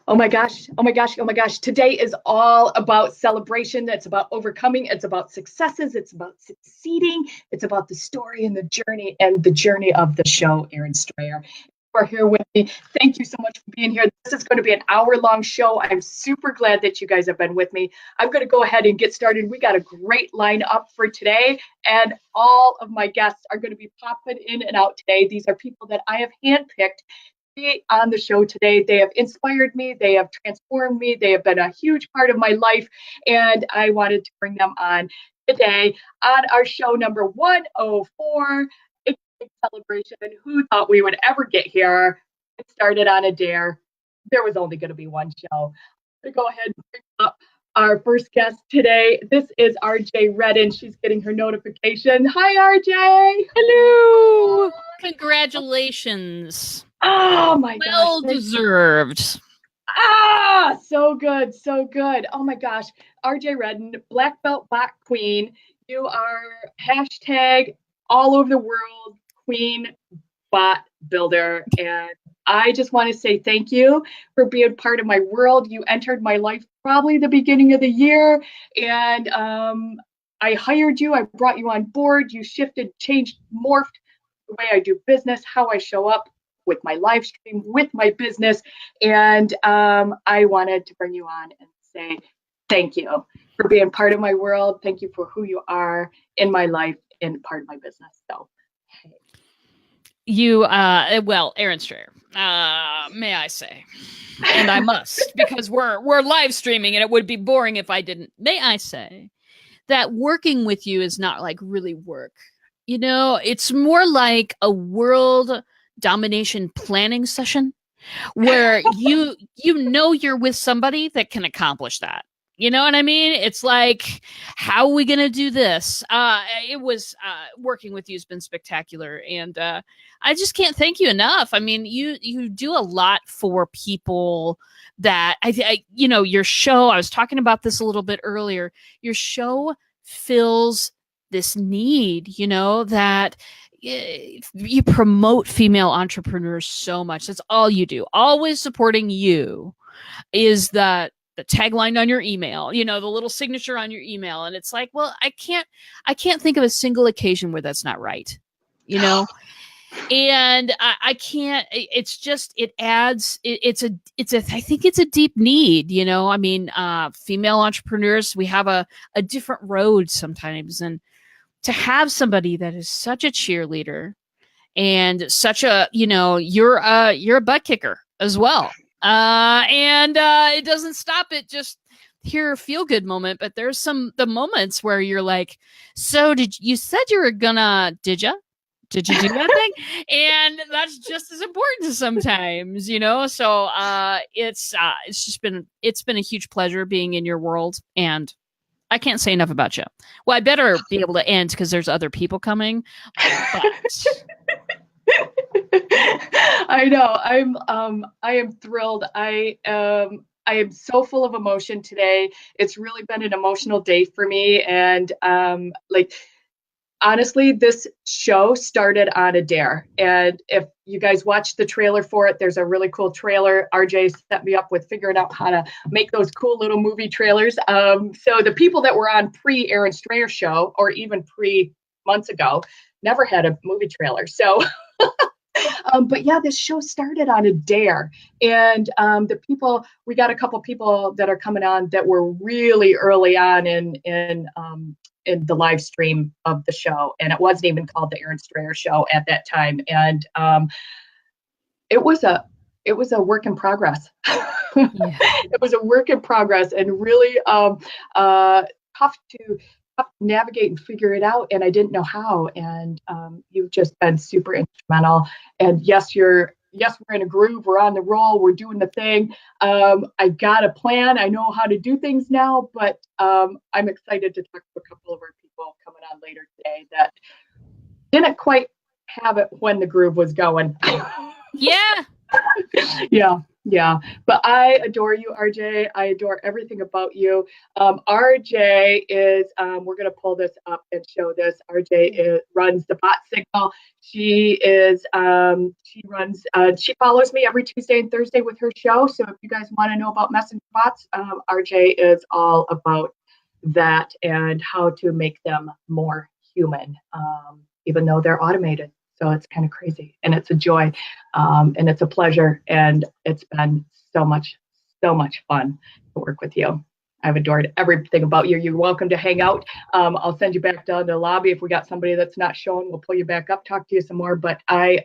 Oh my gosh. Oh my gosh. Oh my gosh. Today is all about celebration. It's about overcoming. It's about successes. It's about succeeding. It's about the story and the journey of the show, Erin Strayer. For here with me. Thank you so much for being here. This is going to be an hour-long show. I'm super glad that you guys have been with me. I'm going to go ahead and get started. We got a great lineup for today, and all of my guests are going to be popping in and out today. These are people that I have handpicked on the show today. They have inspired me. They have transformed me. They have been a huge part of my life, and I wanted to bring them on today on our show number 104. It's a big celebration. Who thought we would ever get here? It started on a dare. There was only going to be one show. I'm going to go ahead and bring up our first guest today. This is RJ Redden. She's getting her notification. Hi, RJ. Hello. Congratulations. Oh my gosh. Well deserved. So good. So good. Oh my gosh. RJ Redden, Black Belt Bot Queen. You are hashtag all over the world Queen Bot Builder. And I just want to say thank you for being part of my world. You entered my life probably the beginning of the year. And I hired you. I brought you on board. You shifted, changed, morphed the way I do business, how I show up with my live stream, with my business. And I wanted to bring you on and say thank you for being part of my world. Thank you for who you are in my life and part of my business. So, hey. You, well, Erin Strayer, may I say, and I must, because we're live streaming and it would be boring if I didn't. May I say that working with you is not like really work. You know, it's more like a world domination planning session where you know you're with somebody that can accomplish that. You know what I mean? It's like, how are we going to do this? It was working with you has been spectacular. And I just can't thank you enough. I mean, you do a lot for people that you know, your show, I was talking about this a little bit earlier. Your show fills this need, you know, that you promote female entrepreneurs so much. That's all you do. Always supporting you is the tagline on your email, you know, the little signature on your email. And it's like, well, I can't think of a single occasion where that's not right, you know? And I can't, it's just, it adds, I think it's a deep need, you know? I mean, female entrepreneurs, we have a different road sometimes. And to have somebody that is such a cheerleader and such a, you know, you're a butt kicker as well. And it doesn't stop at just here feel good moment, but there's the moments where you're like, so you said you were gonna, did you do that thing? And that's just as important sometimes, you know? So, it's been a huge pleasure being in your world, and I can't say enough about you. Well, I better be able to end because there's other people coming. But... I know. I am thrilled. I am so full of emotion today. It's really been an emotional day for me. And honestly, this show started on a dare. And if you guys watched the trailer for it, there's a really cool trailer. RJ set me up with figuring out how to make those cool little movie trailers. So the people that were on pre-Erin Strayer Show, or even months ago, never had a movie trailer. So, but yeah, this show started on a dare. And we got a couple people that are coming on that were really early on in the live stream of the show. And it wasn't even called the Erin Strayer Show at that time. And it was a work in progress. Yeah. It was a work in progress, and really tough to navigate and figure it out. And I didn't know how. And you've just been super instrumental. And yes, we're in a groove. We're on the roll. We're doing the thing. I got a plan. I know how to do things now, but I'm excited to talk to a couple of our people coming on later today that didn't quite have it when the groove was going. Yeah. Yeah. Yeah, but I adore you, RJ. I adore everything about you. RJ is, we're going to pull this up and show this. Runs the Bot Signal. She follows me every Tuesday and Thursday with her show. So if you guys want to know about messenger bots, RJ is all about that and how to make them more human, even though they're automated. So it's kind of crazy, and it's a joy, and it's a pleasure, and it's been so much fun to work with you. I've adored everything about you. You're welcome to hang out. I'll send you back down to the lobby. If we got somebody that's not showing, we'll pull you back up, talk to you some more. But I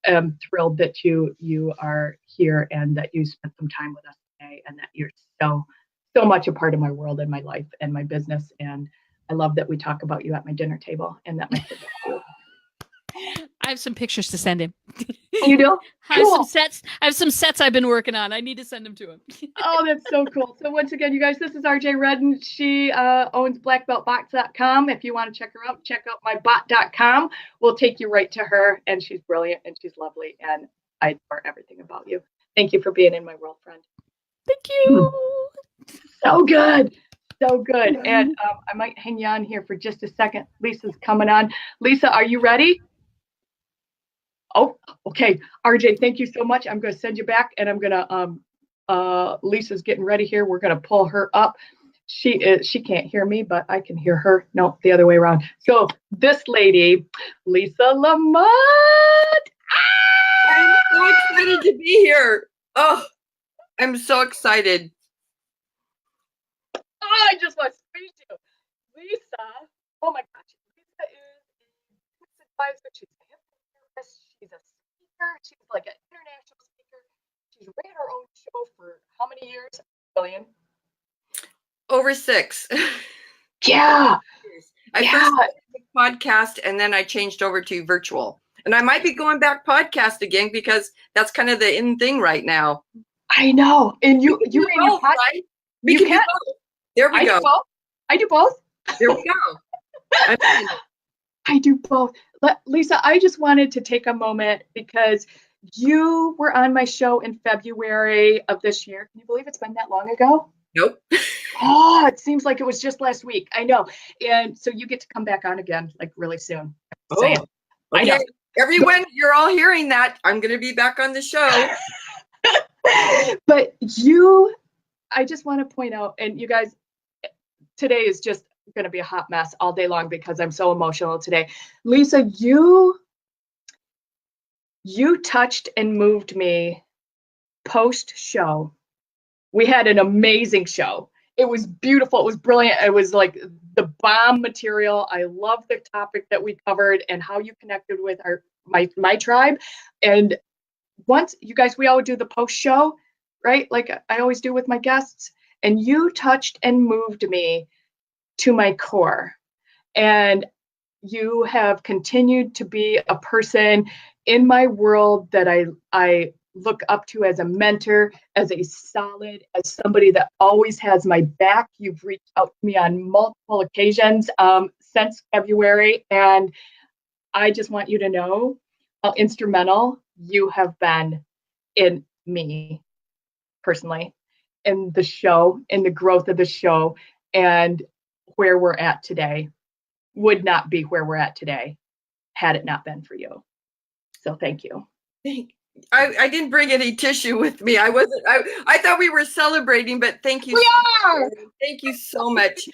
am thrilled that you are here and that you spent some time with us today, and that you're so much a part of my world and my life and my business. And I love that we talk about you at my dinner table, and that my kids do. I have some pictures to send him. You do? I have some sets I've been working on. I need to send them to him. Oh, that's so cool. So once again, you guys, this is RJ Redden. She owns blackbeltbox.com. If you want to check her out, check out mybot.com. We'll take you right to her, and she's brilliant and she's lovely, and I adore everything about you. Thank you for being in my world, friend. Thank you. So good. So good. And I might hang you on here for just a second. Lisa's coming on. Lisa, are you ready? Oh, okay. RJ, thank you so much. I'm going to send you back, and I'm going to, Lisa's getting ready here. We're going to pull her up. She can't hear me, but I can hear her. No, the other way around. So this lady, Lisa Lamont. I'm so excited to be here. Oh, I'm so excited. Oh, I just want to speak to you. Lisa, oh my gosh. Lisa is a advisor. She's a hypnotherapist. She's a speaker. She's like an international speaker. She's ran her own show for how many years? Billion? Over 6. Yeah. I first did a podcast, and then I changed over to virtual. And I might be going back podcast again because that's kind of the in thing right now. I know. And you ran your podcast. Right? We can do both. There we go. I do both. There we go. I do both. Lisa, I just wanted to take a moment because you were on my show in February of this year. Can you believe it's been that long ago? Nope. Oh, it seems like it was just last week. I know. And so you get to come back on again, like really soon. Okay. I know. Everyone, you're all hearing that. I'm going to be back on the show. But I just want to point out, and you guys, today is just going to be a hot mess all day long because I'm so emotional today. Lisa, you touched and moved me post-show. We had an amazing show. It was beautiful. It was brilliant. It was like the bomb material. I love the topic that we covered and how you connected with my tribe. And once, you guys, we always do the post-show, right? Like I always do with my guests. And you touched and moved me to my core. And you have continued to be a person in my world that I look up to as a mentor, as somebody that always has my back. You've reached out to me on multiple occasions since February. And I just want you to know how instrumental you have been in me personally, in the show, in the growth of the show, and where we're at today would not be where we're at today had it not been for you. So thank you. I didn't bring any tissue with me. I thought we were celebrating, but thank you. Thank you so much.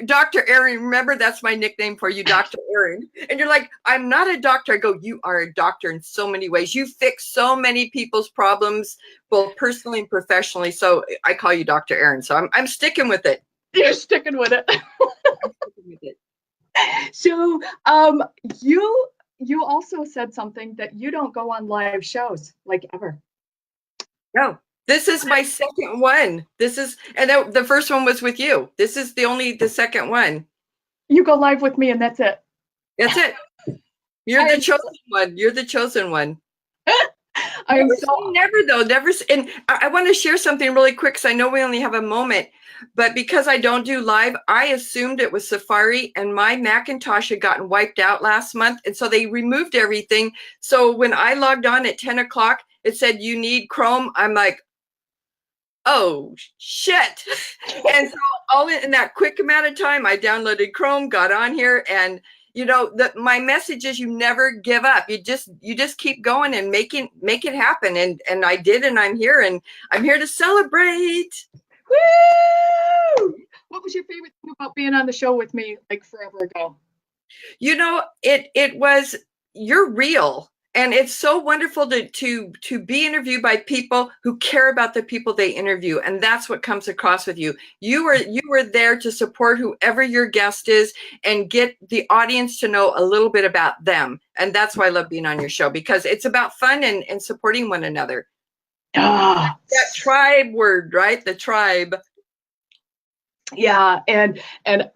Dr. Erin, remember that's my nickname for you, Dr. Erin. And you're like, I'm not a doctor. I go, you are a doctor in so many ways. You fix so many people's problems, both personally and professionally. So I call you Dr. Erin. So I'm sticking with it. You're sticking with it. I'm sticking with it. So you also said something that you don't go on live shows like ever. No, this is my second one. And the first one was with you. This is the second one. You go live with me and that's it. That's it. You're the chosen one. You're the chosen one. Never. And I want to share something really quick because I know we only have a moment. But because I don't do live, I assumed it was Safari, and my Macintosh had gotten wiped out last month. And so they removed everything. So when I logged on at 10 o'clock, it said, you need Chrome. I'm like, oh shit. And so all in that quick amount of time, I downloaded Chrome, got on here, and my message is you never give up. You just keep going and make it happen. And I did, and I'm here to celebrate. Woo! What was your favorite thing about being on the show with me like forever ago? It was, you're real. And it's so wonderful to be interviewed by people who care about the people they interview. And that's what comes across with you. You were there to support whoever your guest is and get the audience to know a little bit about them. And that's why I love being on your show, because it's about fun and supporting one another. Ah, that tribe word, right? The tribe. Yeah, and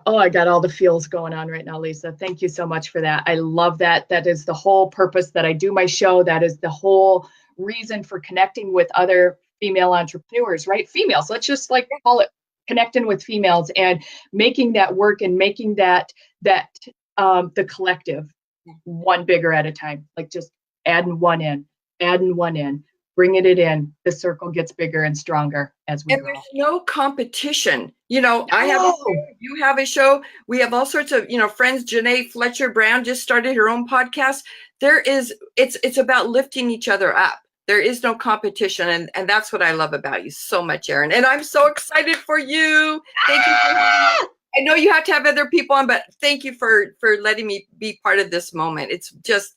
oh, I got all the feels going on right now, Lisa. Thank you so much for that. I love that. That is the whole purpose that I do my show. That is the whole reason for connecting with other female entrepreneurs, right? Females. Let's just like call it connecting with females and making that work and making that the collective one bigger at a time. Like just adding one in, bringing it in. The circle gets bigger and stronger as we grow. There's no competition. I have a show, you have a show. We have all sorts of, friends. Janae Fletcher Brown just started her own podcast. It's about lifting each other up. There is no competition. And that's what I love about you so much, Erin. And I'm so excited for you. Thank you for having me. I know you have to have other people on, but thank you for letting me be part of this moment. It's just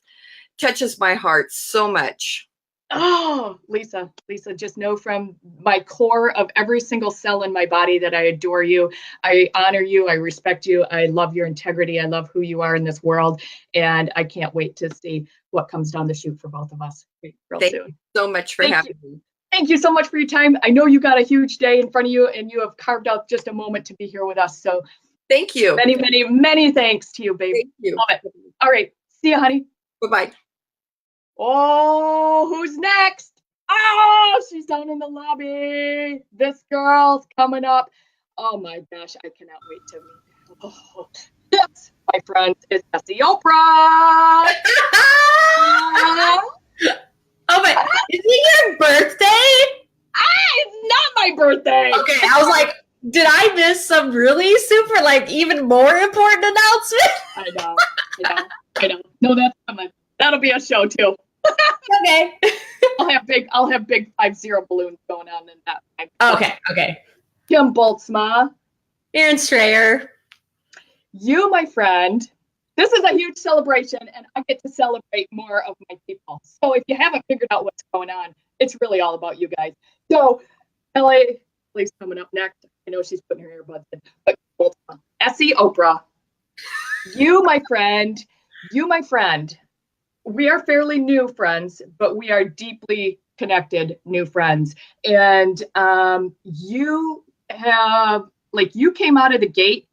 touches my heart so much. Oh, Lisa, just know from my core of every single cell in my body that I adore you. I honor you. I respect you. I love your integrity. I love who you are in this world. And I can't wait to see what comes down the chute for both of us real soon. Thank you so much for having me. Thank you so much for your time. I know you got a huge day in front of you and you have carved out just a moment to be here with us. So thank you. Many, many, many thanks to you, baby. Thank you. Love it. All right. See you, honey. Bye-bye. Oh, who's next? Oh, she's down in the lobby. This girl's coming up. Oh my gosh, I cannot wait to meet her. Oh, yes, my friend, is Essie Oprah. Oh my, is it your birthday? It's not my birthday. Okay, I was like, did I miss some really super, even more important announcement? I know. No, that's coming. That'll be a show too. Okay. I'll have big 5-0 balloons going on in that. Okay. Kim Boltzma. Erin Strayer. You, my friend, this is a huge celebration, and I get to celebrate more of my people. So if you haven't figured out what's going on, it's really all about you guys. So LA's coming up next. I know she's putting her earbuds in, but Boltzma. Essie Oprah. You, my friend. We are fairly new friends, but we are deeply connected new friends. And you have, you came out of the gate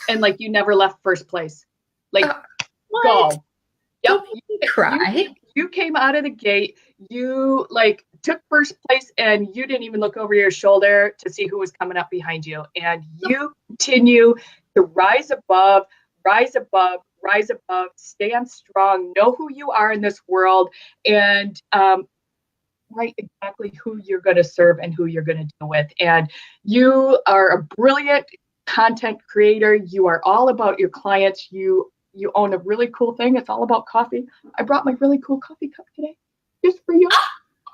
and, you never left first place. Go. Yep. Cry. You came out of the gate. You, took first place, and you didn't even look over your shoulder to see who was coming up behind you. And you continue to rise above, stand strong, know who you are in this world, and write exactly who you're going to serve and who you're going to deal with. And you are a brilliant content creator. You are all about your clients. You own a really cool thing. It's all about coffee. I brought my really cool coffee cup today just for you.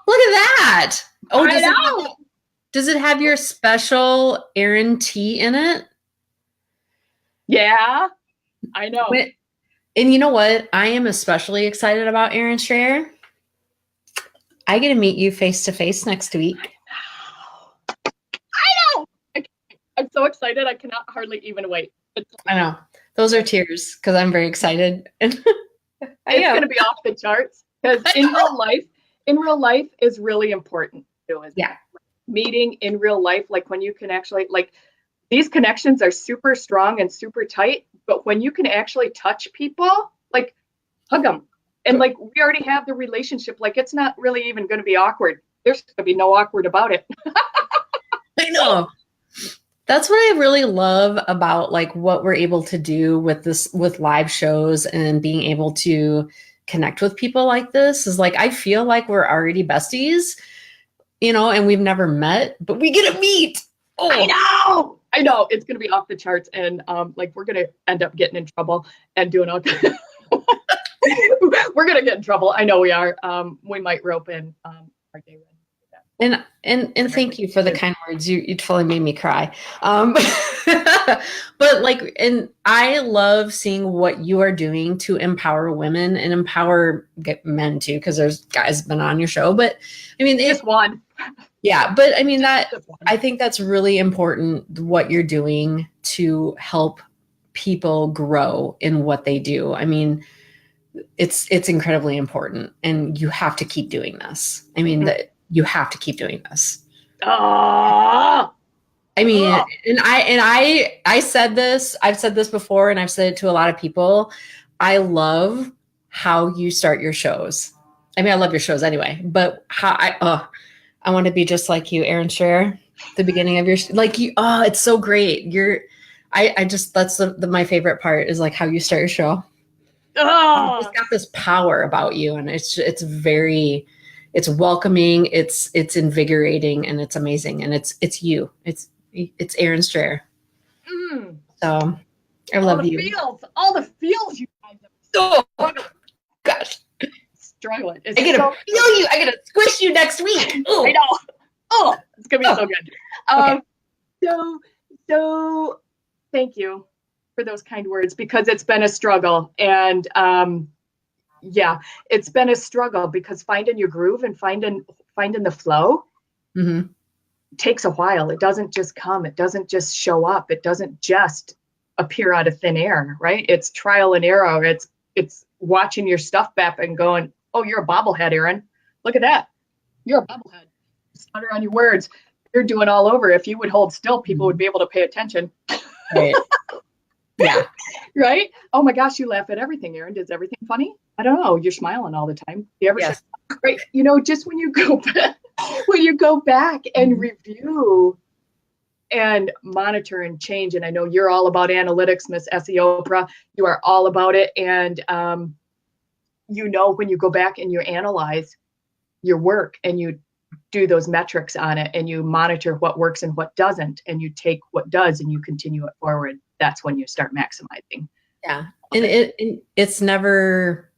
Look at that. Oh, does it have your special Erin tea in it? Yeah, I know. And you know what? I am especially excited about, Erin Strayer. I get to meet you face to face next week. I know. I'm so excited. I cannot hardly even wait. I know. Those are tears because I'm very excited. It's going to be off the charts because in real life is really important too. Yeah. Meeting in real life, when you can actually, these connections are super strong and super tight, but when you can actually touch people, hug them. And we already have the relationship, it's not really even going to be awkward. There's going to be no awkward about it. I know. That's what I really love about what we're able to do with live shows and being able to connect with people like this is like, I feel like we're already besties, you know, and we've never met, but we get to meet. Oh, I know it's going to be off the charts. And like, we're going to end up getting in trouble and doing all we're going to get in trouble. I know we are. We might rope in our day. And thank you for the kind words. You totally made me cry. But like, and I love seeing what you are doing to empower women and empower men too, because there's guys been on your show. But I mean, just one. Yeah, but I mean I think that's really important what you're doing to help people grow in what they do. I mean, it's incredibly important, and you have to keep doing this. I mean, you have to keep doing this. I mean, and I said this, I've said this before, and I've said it to a lot of people. I love how you start your shows. I mean, I love your shows anyway, but how I want to be just like you, Erin Strayer. The beginning of your like you. Oh, it's so great. I just that's my favorite part is like how you start your show. Oh, it's got this power about you, and it's welcoming, it's invigorating, and it's amazing, and it's you. It's Erin Strayer. So I love you. All the feels you guys have. Oh gosh. Struggling. I get to feel you. I get to squish you next week. Ooh. I know. Oh, it's gonna be so good. Okay. So thank you for those kind words, because it's been a struggle, and yeah, it's been a struggle, because finding your groove and finding the flow takes a while. It doesn't just come. It doesn't just show up. It doesn't just appear out of thin air, right? It's trial and error. It's watching your stuff back and going, oh, you're a bobblehead, Erin. Look at that. You're a bobblehead. Stutter on your words. You're doing all over. If you would hold still, people would be able to pay attention. Right. Yeah. Right? Oh my gosh, you laugh at everything, Erin. Is everything funny? I don't know. You're smiling all the time. You ever say, great? You know, just when you go back and review and monitor and change, and I know you're all about analytics, Miss SEO Oprah. You are all about it. And you know, when you go back and you analyze your work and you do those metrics on it and you monitor what works and what doesn't, and you take what does and you continue it forward, that's when you start maximizing. Yeah. And it's never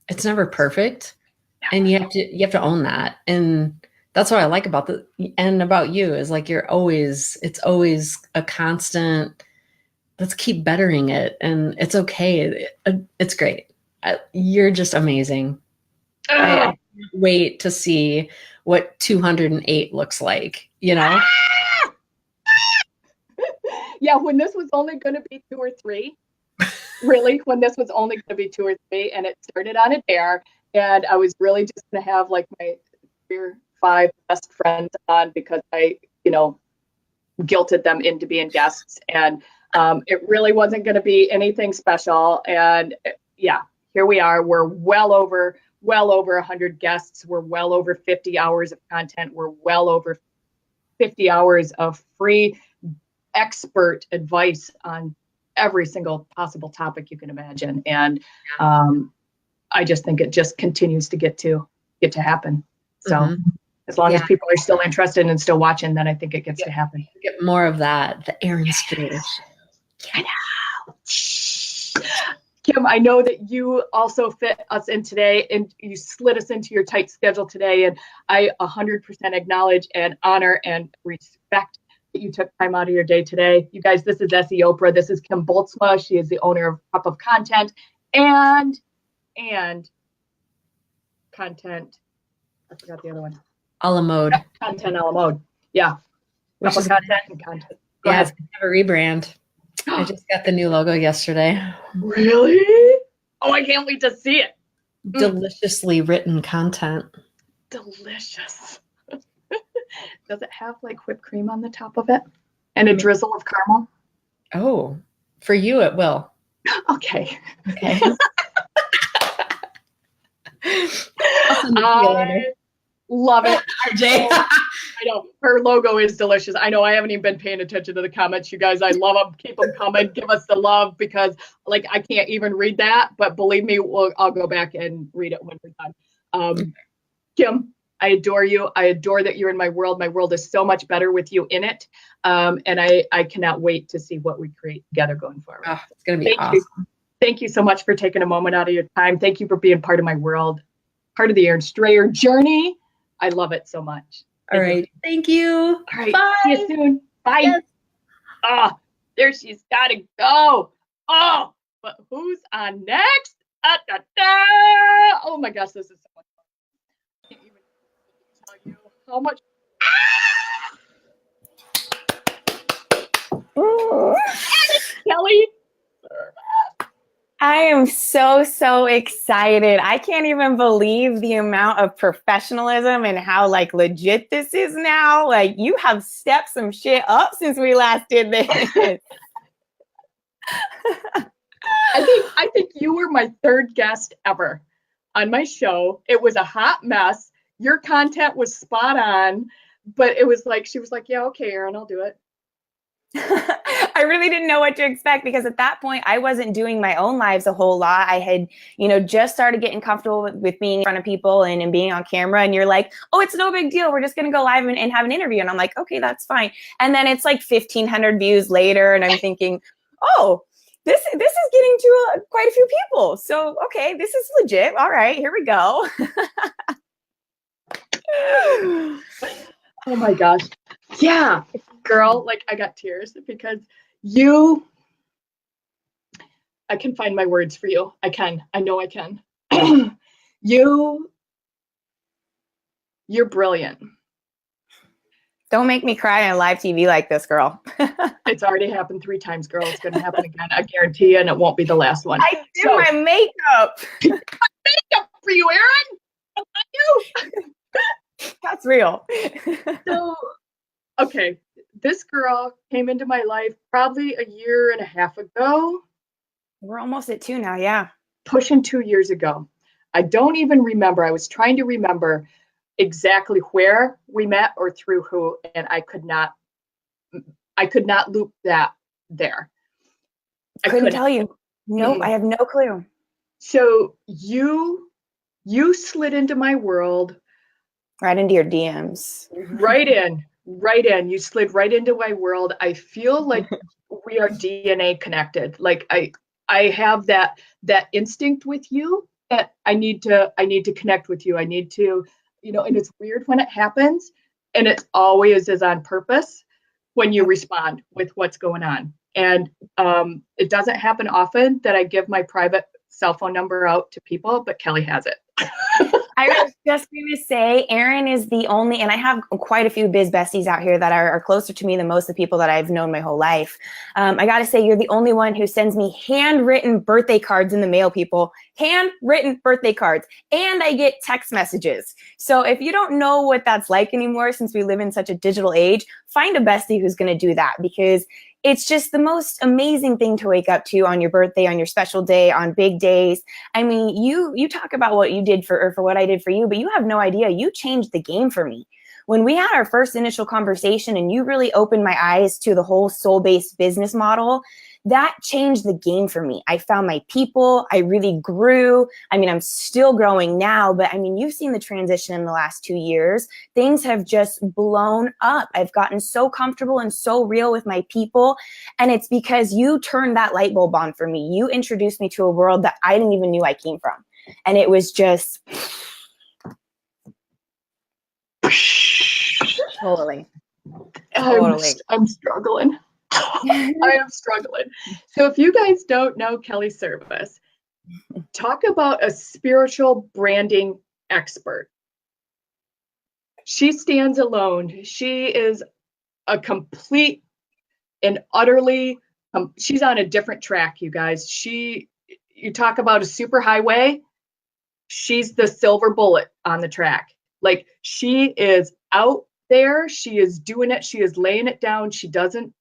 perfect. And you have to own that. And that's what I like about about you is like, it's always a constant, let's keep bettering it. And it's okay. It's great. You're just amazing. I can't wait to see what 208 looks like, you know? Yeah, when this was only going to be 2 or 3, really, when this was only going to be 2 or 3, and it started on a dare, and I was really just going to have like my 3 or 5 best friends on, because I, you know, guilted them into being guests, and it really wasn't going to be anything special. And yeah, here we are. We're well over 100 guests. We're well over 50 hours of content. We're well over 50 hours of free expert advice on every single possible topic you can imagine. And I just think it just continues to get to happen. So as long as people are still interested and still watching, then I think it gets to happen. Get more of that. The Erin Strayer Show. I know. Kim, I know that you also fit us in today, and you slid us into your tight schedule today. And I 100% acknowledge and honor and respect that you took time out of your day today. You guys, this is SEO Oprah. This is Kim Boltzma. She is the owner of Cup of Content and Content. I forgot the other one. A la mode. Content a la mode. Yeah. Cup of Content and Content. Go ahead. It's have a rebrand. I just got the new logo yesterday. Really? Oh, I can't wait to see it. Deliciously written content. Delicious. Does it have like whipped cream on the top of it? And a drizzle of caramel? Oh, for you it will. Okay. I love it. RJ. I know. Her her logo is delicious. I know I haven't even been paying attention to the comments, you guys. I love them. Keep them coming. Give us the love because, like, I can't even read that. But believe me, I'll go back and read it when we're done. Kim, I adore you. I adore that you're in my world. My world is so much better with you in it. And I cannot wait to see what we create together going forward. Oh, it's going to be awesome. You. Thank you so much for taking a moment out of your time. Thank you for being part of my world, part of the Erin Strayer journey. I love it so much. All right. Thank you. All right. Bye. See you soon. Bye. Yes. Oh, there she's got to go. Oh, but who's on next? Oh my gosh, this is so much fun. I can't even tell you how much. Kelly. I am so excited. I can't even believe the amount of professionalism and how like legit this is now. Like you have stepped some shit up since we last did this. I think you were my third guest ever on my show. It was a hot mess. Your content was spot on, but it was like, she was like, yeah, okay, Erin, I'll do it. I really didn't know what to expect because at that point I wasn't doing my own lives a whole lot. I had, just started getting comfortable with being in front of people and being on camera. And you're like, oh, it's no big deal. We're just going to go live and have an interview. And I'm like, okay, that's fine. And then it's like 1,500 views later. And I'm thinking, oh, this is getting to quite a few people. So, okay, this is legit. All right, here we go. Oh my gosh. Yeah, girl, like I got tears because I can find my words for you. I know I can. You're brilliant. Don't make me cry on live TV like this, girl. It's already happened 3 times, girl. It's going to happen again. I guarantee you, and it won't be the last one. I did my makeup. Makeup for you, Erin. I love you. That's real. So, okay, this girl came into my life probably a year and a half ago. We're almost at 2 now, yeah. Pushing 2 years ago. I don't even remember. I was trying to remember exactly where we met or through who, and I could not loop that there. I couldn't tell you. Nope, I have no clue. So you slid into my world. Right into your DMs. Right in. You slid right into my world. I feel like we are DNA connected. Like I have that instinct with you that I need to connect with you. I need to, and it's weird when it happens, and it always is on purpose when you respond with what's going on. And it doesn't happen often that I give my private cell phone number out to people, but Kelly has it. I was just going to say, Erin is the only, and I have quite a few biz besties out here that are closer to me than most of the people that I've known my whole life. I got to say, you're the only one who sends me handwritten birthday cards in the mail, people. Handwritten birthday cards. And I get text messages. So if you don't know what that's like anymore, since we live in such a digital age, find a bestie who's going to do that, because it's just the most amazing thing to wake up to on your birthday, on your special day, on big days. I mean, you talk about what you did for what I did for you, but you have no idea. You changed the game for me. When we had our first initial conversation and you really opened my eyes to the whole soul-based business model, that changed the game for me. I found my people. I really grew. I mean, I'm still growing now, but I mean, you've seen the transition in the last 2 years. Things have just blown up. I've gotten so comfortable and so real with my people. And it's because you turned that light bulb on for me. You introduced me to a world that I didn't even knew I came from. And it was just totally. I'm struggling. I am struggling. So if you guys don't know Kelly Service, talk about a spiritual branding expert. She stands alone. She is a complete and utterly, she's on a different track, you guys. You talk about a super highway. She's the silver bullet on the track. Like, she is out there. She is doing it. She is laying it down. She doesn't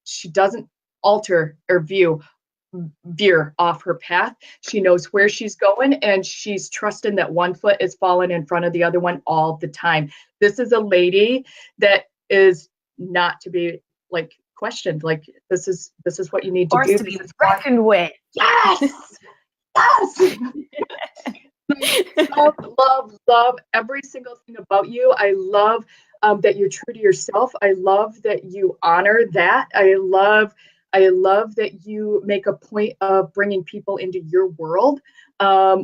alter or veer off her path. She knows where she's going, and she's trusting that one foot is falling in front of the other one all the time. This is a lady that is not to be like questioned. Like this is what you need to Forced do. to be reckoned with. Yes. Yes. Love every single thing about you. I love that you're true to yourself. I love that you honor that. I love that you make a point of bringing people into your world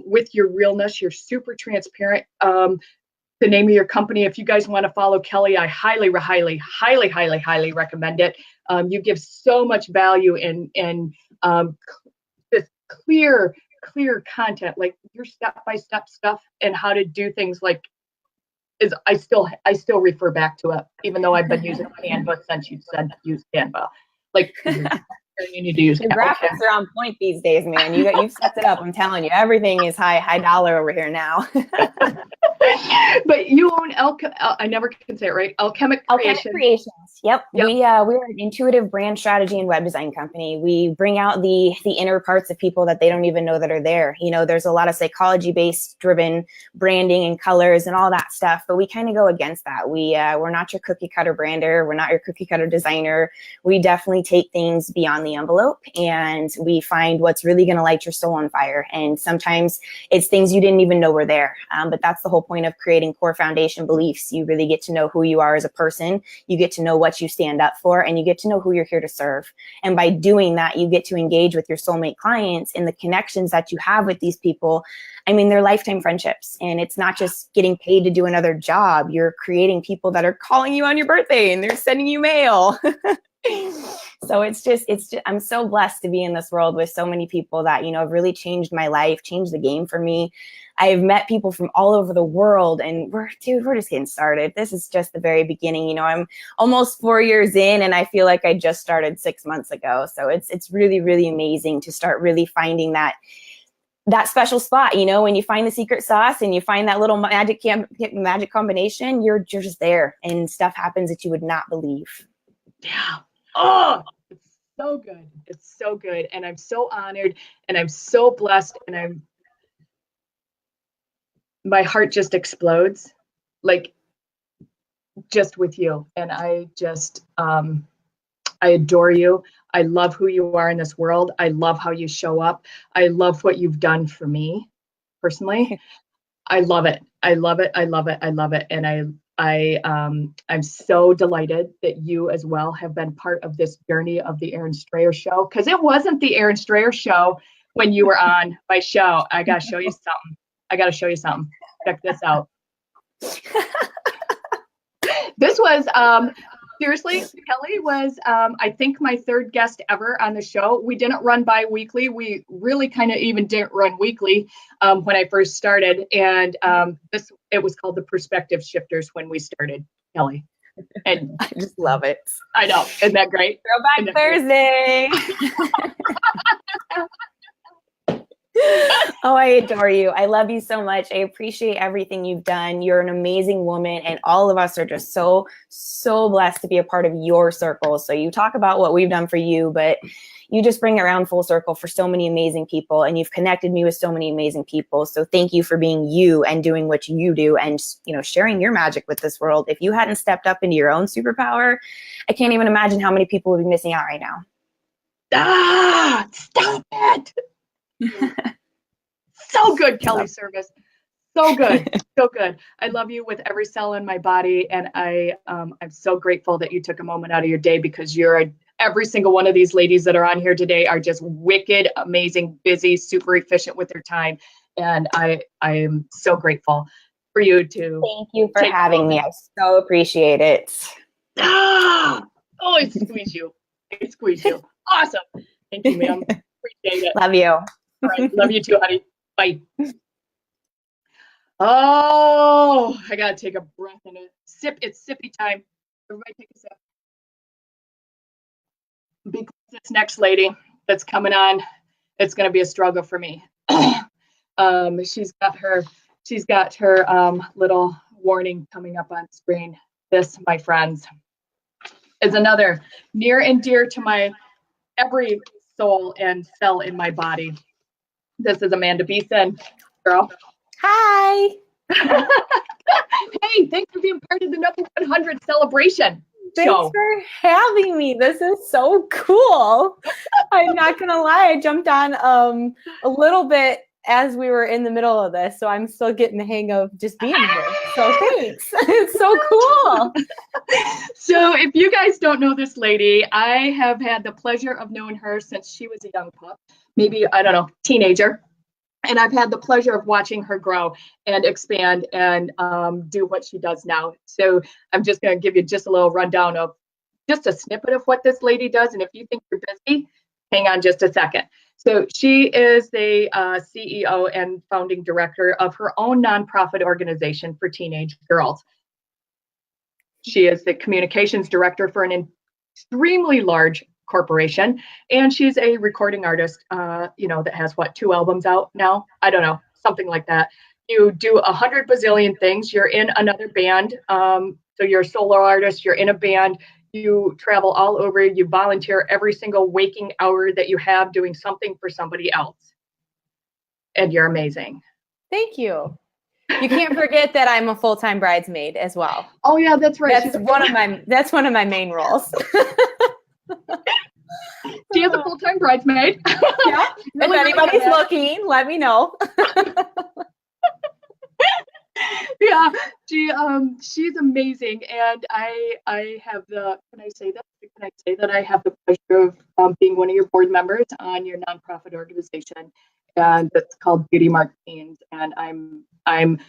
with your realness. You're super transparent. The name of your company, if you guys want to follow Kelly, I highly recommend it. You give so much value in this clear content, like your step-by-step stuff and how to do things. Like is I still refer back to it, even though I've been using Canva since you said use Canva. Like you need to use The Canva. graphics are on point these days, man. You've set it up. I'm telling you, everything is high dollar over here now. But you own I never can say it right. Alchemic Creations. Yep. We're an intuitive brand strategy and web design company. We bring out the inner parts of people that they don't even know that are there. You know, there's a lot of psychology-based driven branding and colors and all that stuff, but we kind of go against that. We're not your cookie cutter brander. We're not your cookie cutter designer. We definitely take things beyond the envelope, and we find what's really going to light your soul on fire. And sometimes it's things you didn't even know were there. But that's the whole point of creating core foundation beliefs. You really get to know who you are as a person. You get to know what you stand up for, and you get to know who you're here to serve. And by doing that, you get to engage with your soulmate clients, and the connections that you have with these people, I mean, they're lifetime friendships. And it's not just getting paid to do another job. You're creating people that are calling you on your birthday and they're sending you mail. So it's just, I'm so blessed to be in this world with so many people that, you know, have really changed my life, changed the game for me. I've met people from all over the world, and we're just getting started. This is just the very beginning. You know, I'm almost 4 years in, and I feel like I just started 6 months ago. So it's really, really amazing to start really finding that special spot. You know, when you find the secret sauce and you find that little magic combination, you're just there, and stuff happens that you would not believe. Yeah. Oh, it's so good. It's so good. And I'm so honored, and I'm so blessed, and my heart just explodes, like just with you. And I just, I adore you. I love who you are in this world. I love how you show up. I love what you've done for me personally. I love it. I love it. I love it. I love it. And I'm so delighted that you as well have been part of this journey of the Erin Strayer Show, because it wasn't the Erin Strayer Show when you were on my show. I got to show you something. Check this out. This was, seriously, Kelly was, I think, my third guest ever on the show. We didn't run bi-weekly. We really kind of even didn't run weekly when I first started. And it was called the Perspective Shifters when we started, Kelly. And I just love it. I know. Isn't that great? Throwback Thursday. Oh, I adore you. I love you so much. I appreciate everything you've done. You're an amazing woman, and all of us are just so, so blessed to be a part of your circle. So you talk about what we've done for you, but you just bring it around full circle for so many amazing people, and you've connected me with so many amazing people. So thank you for being you and doing what you do, and, you know, sharing your magic with this world. If you hadn't stepped up into your own superpower, I can't even imagine how many people would be missing out right now. Stop it. So good, Kelly Service. So good. So good. I love you with every cell in my body. And I'm so grateful that you took a moment out of your day, because every single one of these ladies that are on here today are just wicked, amazing, busy, super efficient with their time. And I am so grateful for you to. Thank you for having me. I so appreciate it. Oh, I squeeze you. Awesome. Thank you, ma'am. Appreciate it. Love you. All right. Love you too, honey. Bye. Oh, I gotta take a breath in it. Sip. It's sippy time. Everybody take a sip. Because this next lady that's coming on, it's gonna be a struggle for me. She's got her little warning coming up on screen. This, my friends, is another near and dear to my every soul and cell in my body. This is Amanda Beeson, girl. Hi. Hey, thanks for being part of the number 100 celebration. show. for having me. This is so cool. I'm not gonna lie, I jumped on a little bit as we were in the middle of this, so I'm still getting the hang of just being here. So thanks. It's so cool. So if you guys don't know this lady, I have had the pleasure of knowing her since she was a young pup, maybe, I don't know, teenager. And I've had the pleasure of watching her grow and expand and do what she does now. So I'm just going to give you just a little rundown of just a snippet of what this lady does. And if you think you're busy, hang on just a second. So she is the CEO and founding director of her own nonprofit organization for teenage girls. She is the communications director for an extremely large corporation, and she's a recording artist, that has 2 albums out now? I don't know, something like that. You do 100 bazillion things. You're in another band. So you're a solo artist, you're in a band, you travel all over, you volunteer every single waking hour that you have doing something for somebody else. And you're amazing. Thank you. You can't forget that I'm a full-time bridesmaid as well. Oh yeah, that's right. That's one of my main roles. She is a full-time bridesmaid. Yeah. If anybody's looking, let me know. Yeah, she's amazing, and I have the. Can I say that? Can I say that I have the pleasure of being one of your board members on your nonprofit organization, and it's called Beauty Mark Teens, and I'm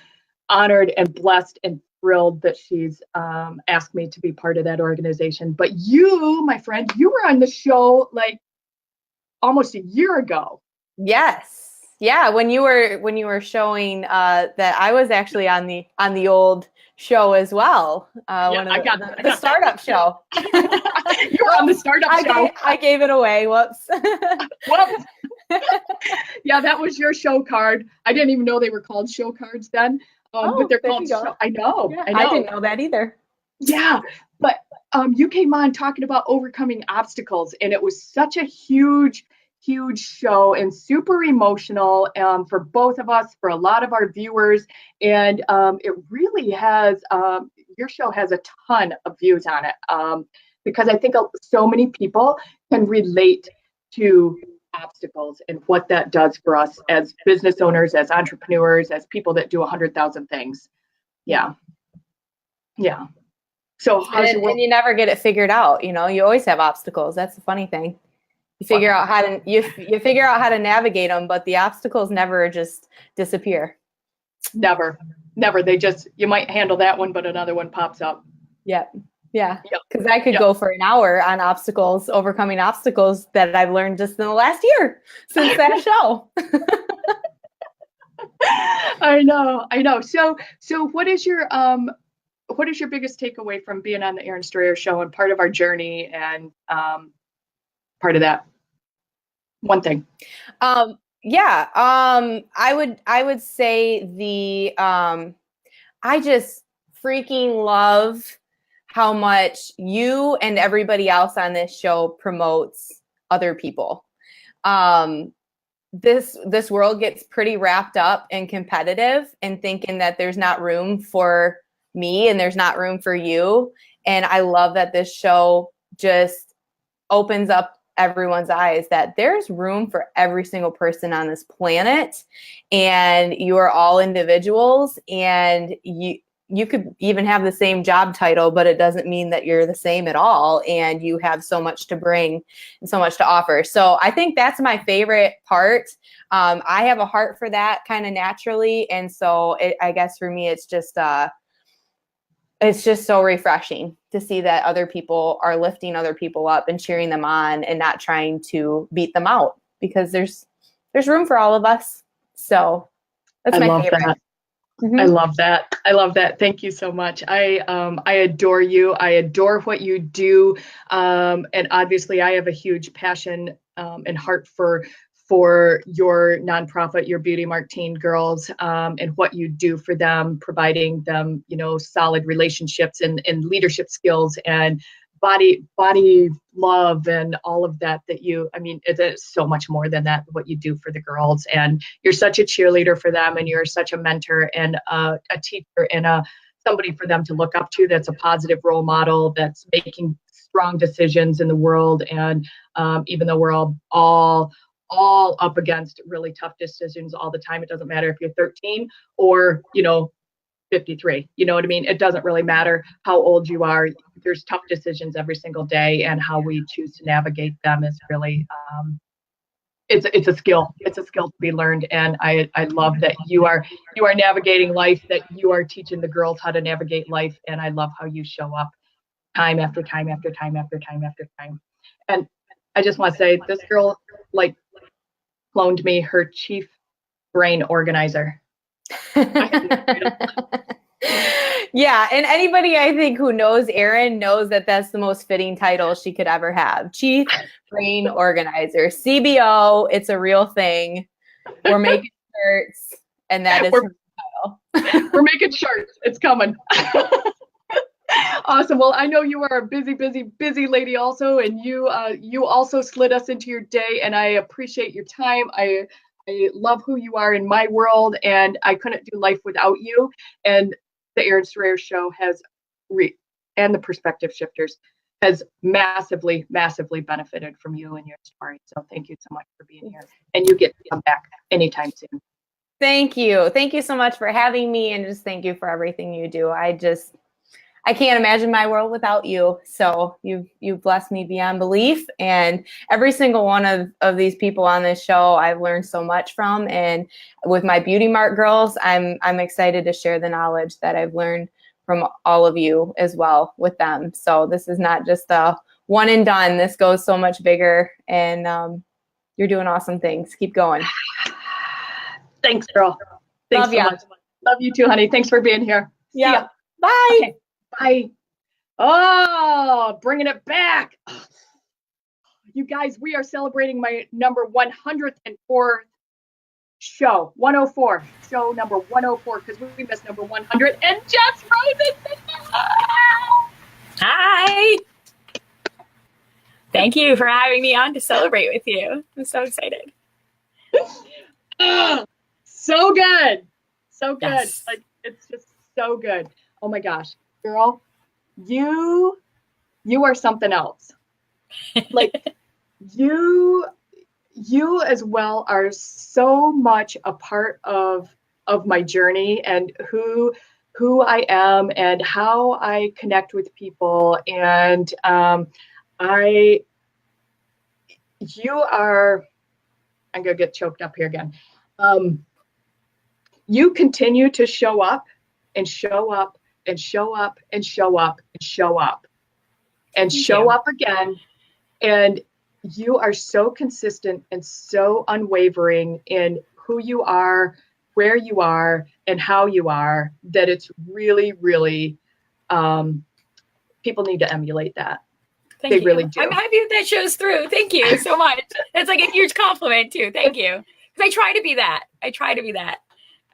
honored and blessed and thrilled that she's asked me to be part of that organization. But you, my friend, you were on the show like almost a year ago. Yes. Yeah, when you were showing that I was actually on the old show as well. The startup show. You were on the startup show. I gave it away. Whoops. Whoops. Yeah, that was your show card. I didn't even know they were called show cards then. But they're called show. I know. Yeah, I didn't know that either. Yeah, but you came on talking about overcoming obstacles, and it was such a huge show and super emotional for both of us, for a lot of our viewers. And it really has, your show has a ton of views on it because I think so many people can relate to obstacles and what that does for us as business owners, as entrepreneurs, as people that do 100,000 things. Yeah. So and you never get it figured out. You always have obstacles. That's the funny thing. You figure out how to you figure out how to navigate them, but the obstacles never just disappear. Never. They just, you might handle that one, but another one pops up. Yep. Yeah. Because I could go for an hour on overcoming obstacles that I've learned just in the last year since that show. I know. So what is your biggest takeaway from being on the Erin Strayer Show and part of our journey and part of that? One thing. I would say I just freaking love how much you and everybody else on this show promotes other people. This world gets pretty wrapped up and competitive and thinking that there's not room for me and there's not room for you. And I love that this show just opens up everyone's eyes that there's room for every single person on this planet, and you are all individuals, and you could even have the same job title, but it doesn't mean that you're the same at all, and you have so much to bring and so much to offer. So I think that's my favorite part. I have a heart for that kind of naturally, and so I guess for me it's just so refreshing to see that other people are lifting other people up and cheering them on and not trying to beat them out, because there's room for all of us. So that's my favorite. That. Mm-hmm. I love that. Thank you so much. I adore you. I adore what you do. And obviously I have a huge passion and heart for your nonprofit, your Beauty Mark Teen Girls, and what you do for them, providing them, solid relationships and leadership skills and body love and all of that it is so much more than that, what you do for the girls. And you're such a cheerleader for them, and you're such a mentor and a teacher and a somebody for them to look up to, that's a positive role model, that's making strong decisions in the world. And even though we're all up against really tough decisions all the time, it doesn't matter if you're 13 or 53. You know what I mean? It doesn't really matter how old you are. There's tough decisions every single day, and how we choose to navigate them is really it's a skill. It's a skill to be learned. And I love that you are navigating life, that you are teaching the girls how to navigate life. And I love how you show up time after time after time after time after time. And I just want to say, this girl cloned me her chief brain organizer. Yeah, and anybody I think who knows Erin knows that that's the most fitting title she could ever have. Chief Brain Organizer. CBO, it's a real thing. We're making shirts, and that is her title. We're making shirts. It's coming. Awesome. Well, I know you are a busy lady also, and you also slid us into your day, and I appreciate your time. I love who you are in my world, and I couldn't do life without you. And the Erin Strayer Show has, and the Perspective Shifters has massively benefited from you and your story. So thank you so much for being here, and you get to come back anytime soon. Thank you. Thank you so much for having me, and just thank you for everything you do. I can't imagine my world without you. So you've blessed me beyond belief. And every single one of these people on this show, I've learned so much from. And with my Beauty Mart girls, I'm excited to share the knowledge that I've learned from all of you as well with them. So this is not just a one and done. This goes so much bigger, and you're doing awesome things. Keep going. Thanks, girl. Thanks so much. Love you too, honey. Thanks for being here. Yeah. Bye. Okay. Bye. Oh, bringing it back. You guys, we are celebrating my number 104 show. 104. Show number 104, because we missed number 100. And Jess Rose is in the house. Hi. Thank you for having me on to celebrate with you. I'm so excited. So good. So good. Yes. Like, it's just so good. Oh my gosh. Girl, you are something else. Like, you as well are so much a part of my journey, and who I am and how I connect with people. And I'm gonna get choked up here again. You continue to show up and show up and show up and show up and show up and show up again. And you are so consistent and so unwavering in who you are, where you are, and how you are, that it's really, really, people need to emulate that. Thank you. Really do. I'm happy that shows through. Thank you so much. That's like a huge compliment too. Thank you. Because I try to be that.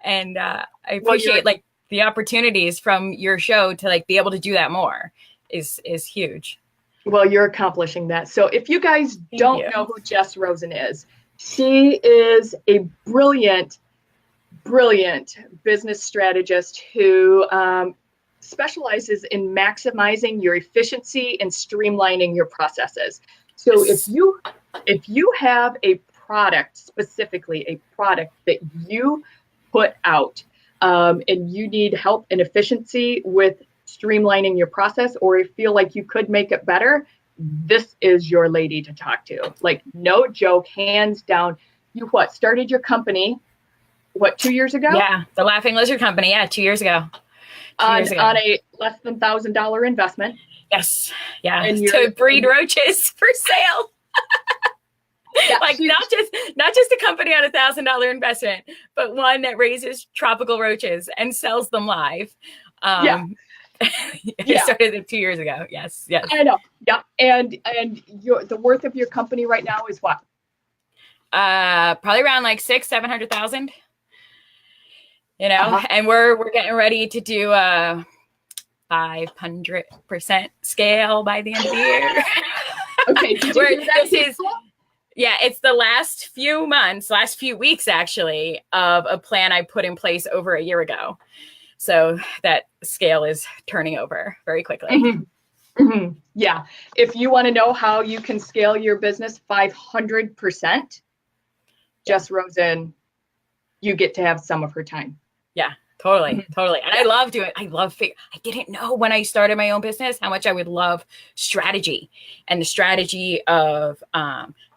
And I appreciate the opportunities from your show to be able to do that more is huge. Well, you're accomplishing that. So if you guys don't know who Jess Rosen is, she is a brilliant business strategist who specializes in maximizing your efficiency and streamlining your processes. So if you have a product, specifically a product that you put out, and you need help and efficiency with streamlining your process, or you feel like you could make it better, this is your lady to talk to. Like, no joke, hands down. You started your company, 2 years ago? Yeah, the Laughing Lizard Company. Yeah, 2 years ago. On a less than $1,000 investment. Yes. Yeah. And to breed roaches for sale. Yeah, not just a company on $1,000 investment, but one that raises tropical roaches and sells them live. It started 2 years ago. Yes. I know. Yeah. And the worth of your company right now is what? Probably around $600,000-700,000. And we're getting ready to do a 500% scale by the end of the year. Okay. It's the last few weeks actually of a plan I put in place over a year ago. So that scale is turning over very quickly. Yeah. If you want to know how you can scale your business 500%, Jess Rosen, you get to have some of her time. Yeah, totally. And I love doing, I didn't know when I started my own business how much I would love strategy and the strategy of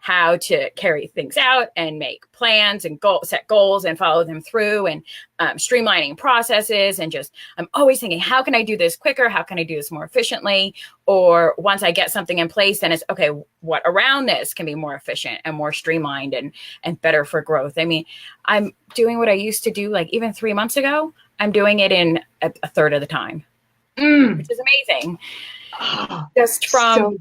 how to carry things out and make plans and set goals and follow them through, and streamlining processes. And just, I'm always thinking, how can I do this quicker? How can I do this more efficiently? Or once I get something in place, then it's okay, what around this can be more efficient and more streamlined and better for growth. I mean, I'm doing what I used to do, like even 3 months ago, I'm doing it in a third of the time, which is amazing. Just from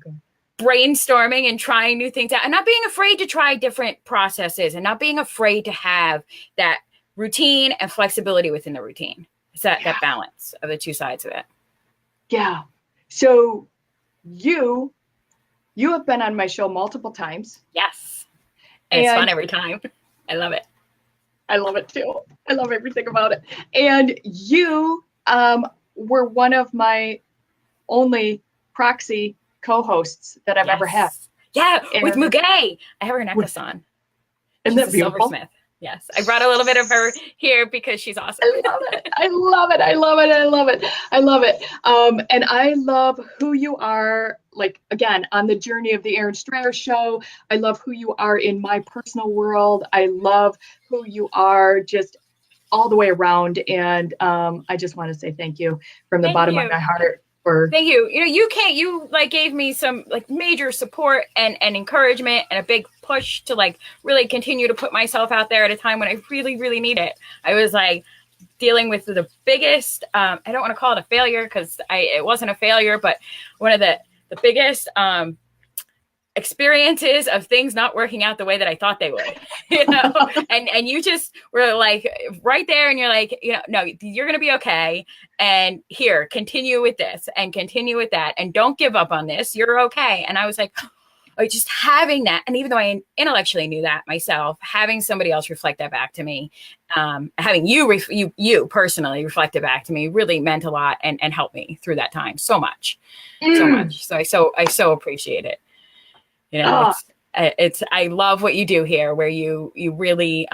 brainstorming and trying new things out, and not being afraid to try different processes, and not being afraid to have that routine and flexibility within the routine. It's that balance of the two sides of it. Yeah. So you have been on my show multiple times. Yes. And it's fun every time. I love it. I love it too. I love everything about it. And you were one of my only proxy co-hosts that I've ever had. Yeah, with Muge. I have her necklace on. Isn't that beautiful? Silversmith. Yes, I brought a little bit of her here because she's awesome. I love it. I love it. I love it. I love it. I love it. And I love who you are, like, again, on the journey of the Erin Strayer Show. I love who you are in my personal world. I love who you are just all the way around. And I just want to say thank you from the bottom of my heart. Thank you. You like gave me some like major support and encouragement and a big push to like really continue to put myself out there at a time when I really, really need it. I was like dealing with the biggest, I don't want to call it a failure because it wasn't a failure, but one of the biggest experiences of things not working out the way that I thought they would, and you just were like right there, and you're like, no, you're going to be okay. And here, continue with this and continue with that. And don't give up on this. You're okay. And I was like, just having that. And even though I intellectually knew that myself, having somebody else reflect that back to me, having you personally reflect it back to me really meant a lot and helped me through that time so much. So I so appreciate it. I love what you do here, where you really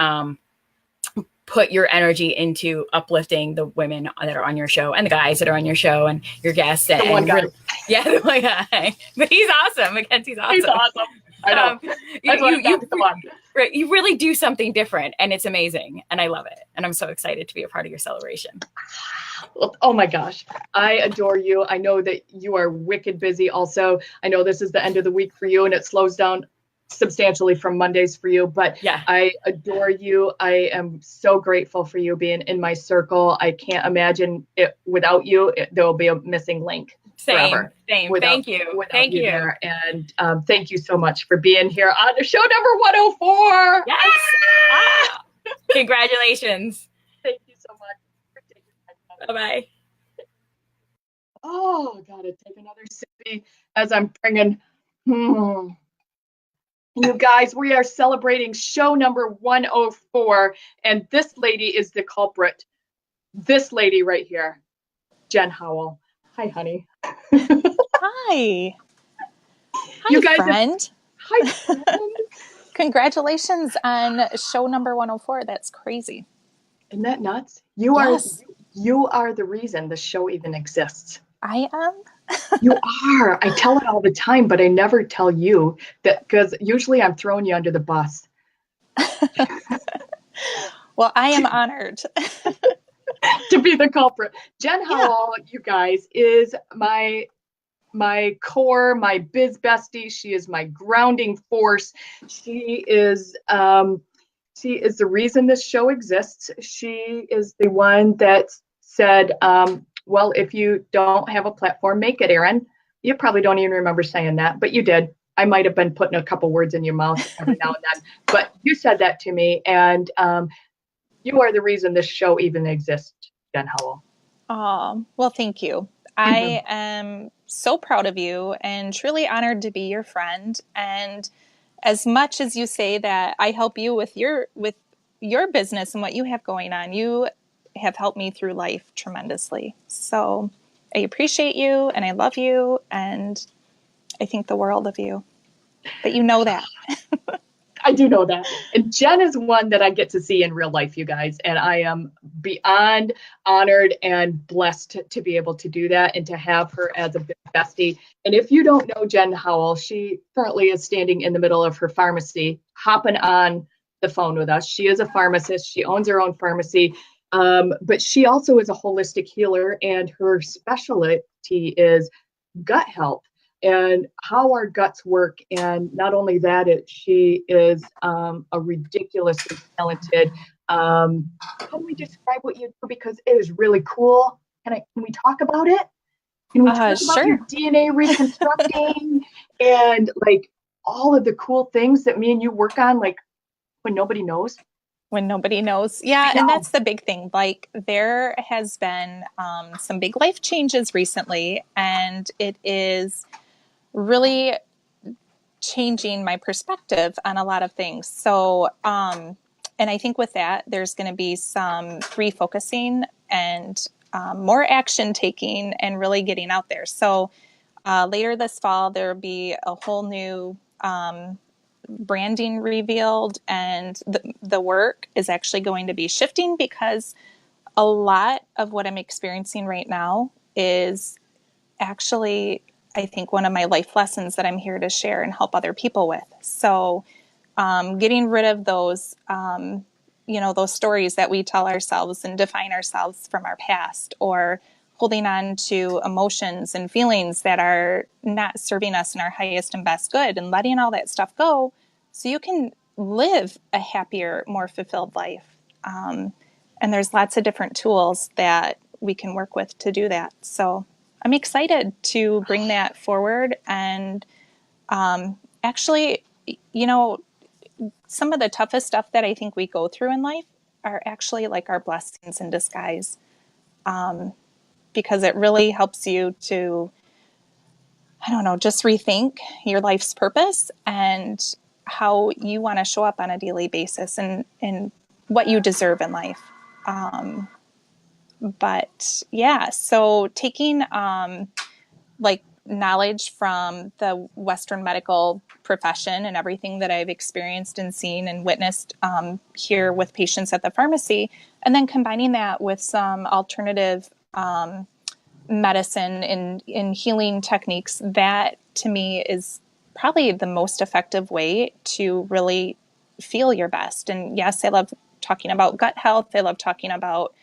put your energy into uplifting the women that are on your show and the guys that are on your show and your guests. The one guy. The one guy. But he's awesome. Mackenzie's awesome. He's awesome. I know. You really do something different, and it's amazing. And I love it. And I'm so excited to be a part of your celebration. Well, oh my gosh. I adore you. I know that you are wicked busy also. I know this is the end of the week for you, and it slows down substantially from Mondays for you, but I adore you. I am so grateful for you being in my circle. I can't imagine it without you. There will be a missing link. Same. Thank you. Thank you. There. And thank you so much for being here on the show number 104. Yes. Congratulations. Thank you so much. Bye-bye. Oh, gotta take another sippy as I'm bringing. You guys, we are celebrating show number 104, and this lady is the culprit. This lady right here, Jen Howell. Hi, honey. Hi. You guys, friend. Hi, friend. Congratulations on show number 104. That's crazy. Isn't that nuts? You are the reason the show even exists. I am. You are. I tell it all the time, but I never tell you that, because usually I'm throwing you under the bus. Well, I am honored to be the culprit. Jen Howell, you guys, is my core, my biz bestie. She is my grounding force. She is the reason this show exists. She is the one that said, well, if you don't have a platform, make it, Erin. You probably don't even remember saying that, but you did. I might have been putting a couple words in your mouth every now and then, but you said that to me, and you are the reason this show even exists, Jen Howell. Oh, well, thank you. I am so proud of you and truly honored to be your friend. And as much as you say that I help you with your business and what you have going on, you have helped me through life tremendously. So I appreciate you and I love you and I think the world of you. But you know that. I do know that. And Jen is one that I get to see in real life, you guys. And I am beyond honored and blessed to be able to do that and to have her as a bestie. And if you don't know Jen Howell, she currently is standing in the middle of her pharmacy, hopping on the phone with us. She is a pharmacist. She owns her own pharmacy. But she also is a holistic healer, and her specialty is gut health and how our guts work. And not only that, she is a ridiculously talented. How do we describe what you do? Because it is really cool. Can we talk about it? Can we talk about your DNA reconstructing and like all of the cool things that me and you work on, like when nobody knows? When nobody knows. Yeah. And that's the big thing. Like there has been some big life changes recently, and it is really changing my perspective on a lot of things. So, and I think with that, there's going to be some refocusing and more action taking and really getting out there. So later this fall, there'll be a whole new branding revealed, and the work is actually going to be shifting because a lot of what I'm experiencing right now is actually, I think, one of my life lessons that I'm here to share and help other people with. So getting rid of those, those stories that we tell ourselves and define ourselves from our past, or holding on to emotions and feelings that are not serving us in our highest and best good, and letting all that stuff go so you can live a happier, more fulfilled life. And there's lots of different tools that we can work with to do that. So I'm excited to bring that forward. And actually, some of the toughest stuff that I think we go through in life are actually like our blessings in disguise, because it really helps you to, just rethink your life's purpose and how you want to show up on a daily basis and what you deserve in life. But yeah, so taking knowledge from the Western medical profession and everything that I've experienced and seen and witnessed here with patients at the pharmacy, and then combining that with some alternative medicine in healing techniques, that to me is probably the most effective way to really feel your best. And yes, I love talking about gut health. I love talking about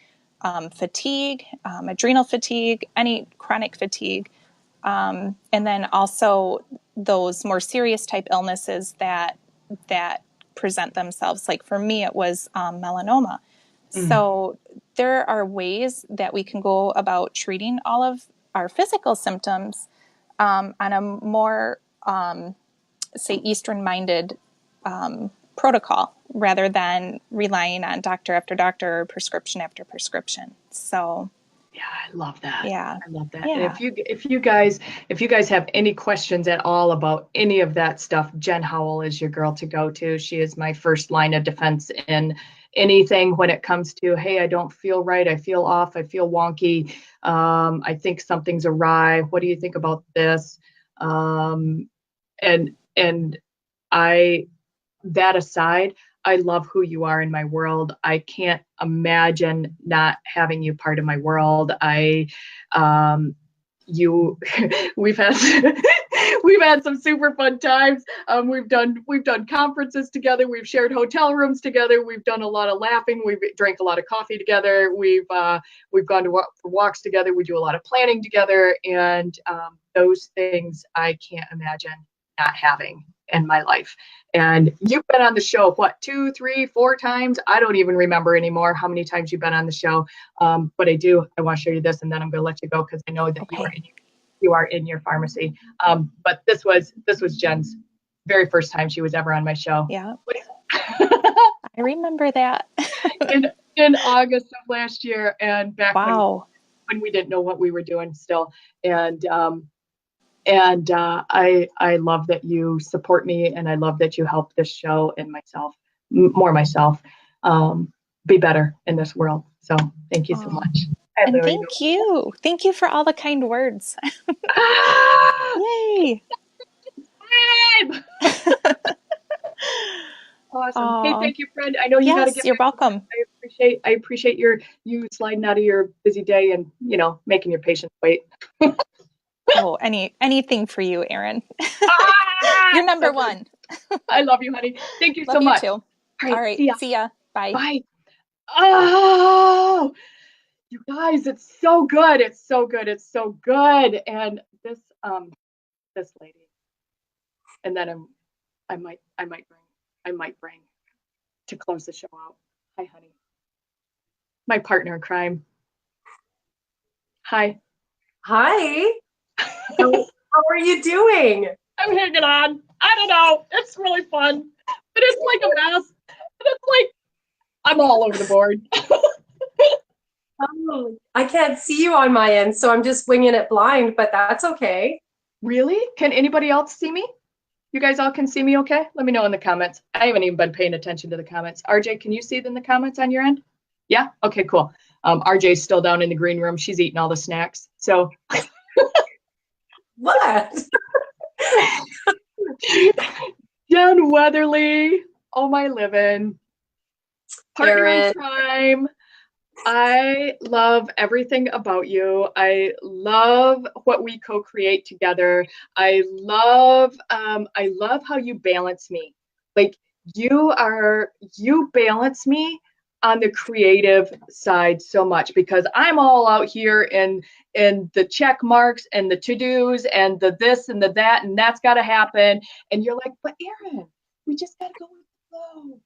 fatigue, adrenal fatigue, any chronic fatigue. And then also those more serious type illnesses that present themselves. Like for me, it was melanoma. So there are ways that we can go about treating all of our physical symptoms on a more, say, Eastern-minded protocol, rather than relying on doctor after doctor or prescription after prescription. So yeah, I love that. Yeah, I love that. Yeah. And if you guys have any questions at all about any of that stuff, Jen Howell is your girl to go to. She is my first line of defense in anything when it comes to, hey, I don't feel right, I feel off, I feel wonky, I think something's awry. What do you think about this? And that aside, I love who you are in my world. I can't imagine not having you part of my world. We've had some super fun times. We've done conferences together. We've shared hotel rooms together. We've done a lot of laughing. We've drank a lot of coffee together. We've gone for walks together. We do a lot of planning together, and those things I can't imagine not having in my life. And you've been on the show, what, 2, 3, 4 times? I don't even remember anymore how many times you've been on the show. But I want to show you this, and then I'm going to let you go because I know that you are in your pharmacy. But this was Jen's very first time she was ever on my show. Yeah. I remember that. in August of last year, and back when we didn't know what we were doing still. And I love that you support me, and I love that you help this show and myself, more myself. be better in this world. So thank you so much. And thank you for all the kind words. Yay. Awesome. Hey, thank you, friend. I know you got to get. You're welcome. I appreciate you sliding out of your busy day and, you know, making your patients wait. Oh, anything for you, Erin. You're number one. I love you, honey. Thank you love so much. Too. All right. See ya. Bye. Bye. Oh, you guys, it's so good. It's so good. It's so good. And this lady, and then I might bring to close the show out. Hi, honey. My partner in crime. Hi. Hi. How are you doing? I'm hanging on. I don't know. It's really fun, but it's like a mess. And it's like I'm all over the board. Oh, I can't see you on my end, so I'm just winging it blind, but that's okay. Really? Can anybody else see me? You guys all can see me okay? Let me know in the comments. I haven't even been paying attention to the comments. RJ, can you see it in the comments on your end? Yeah? Okay, cool. RJ's still down in the green room. She's eating all the snacks. So what? Jen Weatherly. Oh, my living. Partner in crime. I love everything about you. I love what we co-create together. I love how you balance me. Like you balance me on the creative side so much, because I'm all out here in the check marks and the to-dos and the this and the that, and that's got to happen. And you're like, but Erin, we just got to go with the flow.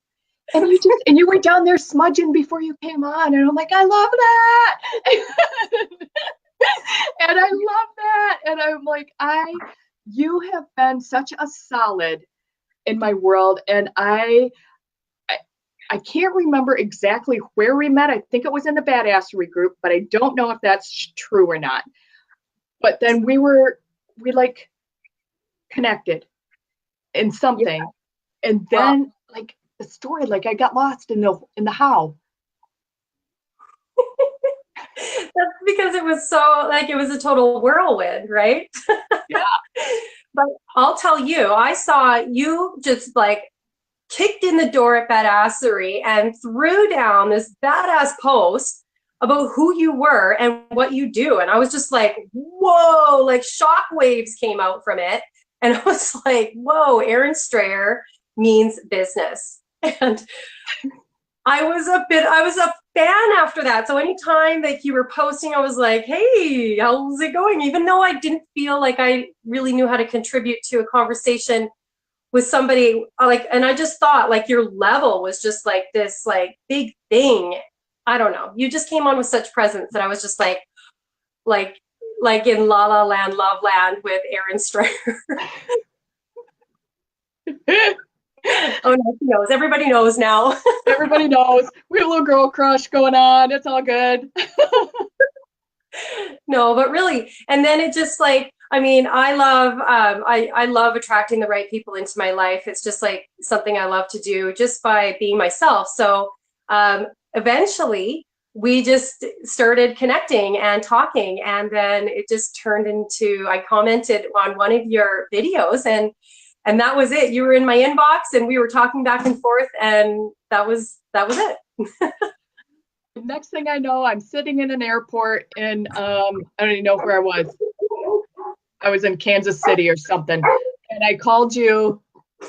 And you were down there smudging before you came on, and I'm like, I love that. And I love that. And I'm like, you have been such a solid in my world. And I can't remember exactly where we met. I think it was in the Badassery group, but I don't know if that's true or not. But then we like connected in something. Yeah. And then like the story, like I got lost in the how. That's because it was so, like, it was a total whirlwind, right? Yeah. But I'll tell you, I saw you just like kicked in the door at Badassery and threw down this badass post about who you were and what you do. And I was just like, whoa, like shock waves came out from it. And I was like, whoa, Erin Strayer means business. And I was a fan after that. So anytime that you were posting, I was like, hey, how's it going? Even though I didn't feel like I really knew how to contribute to a conversation with somebody, like, and I just thought like your level was just like this like big thing. I don't know. You just came on with such presence that I was just like in La La Land, Love Land with Erin Strayer. Oh no, she knows. Everybody knows now. Everybody knows. We have a little girl crush going on. It's all good. No, but really, and then it just like, I mean, I love attracting the right people into my life. It's just like something I love to do just by being myself. So eventually we just started connecting and talking, and then it just turned into, I commented on one of your videos, and that was it. You were in my inbox and we were talking back and forth, and that was it. The next thing I know, I'm sitting in an airport in, I don't even know where I was. I was in Kansas City or something. And I called you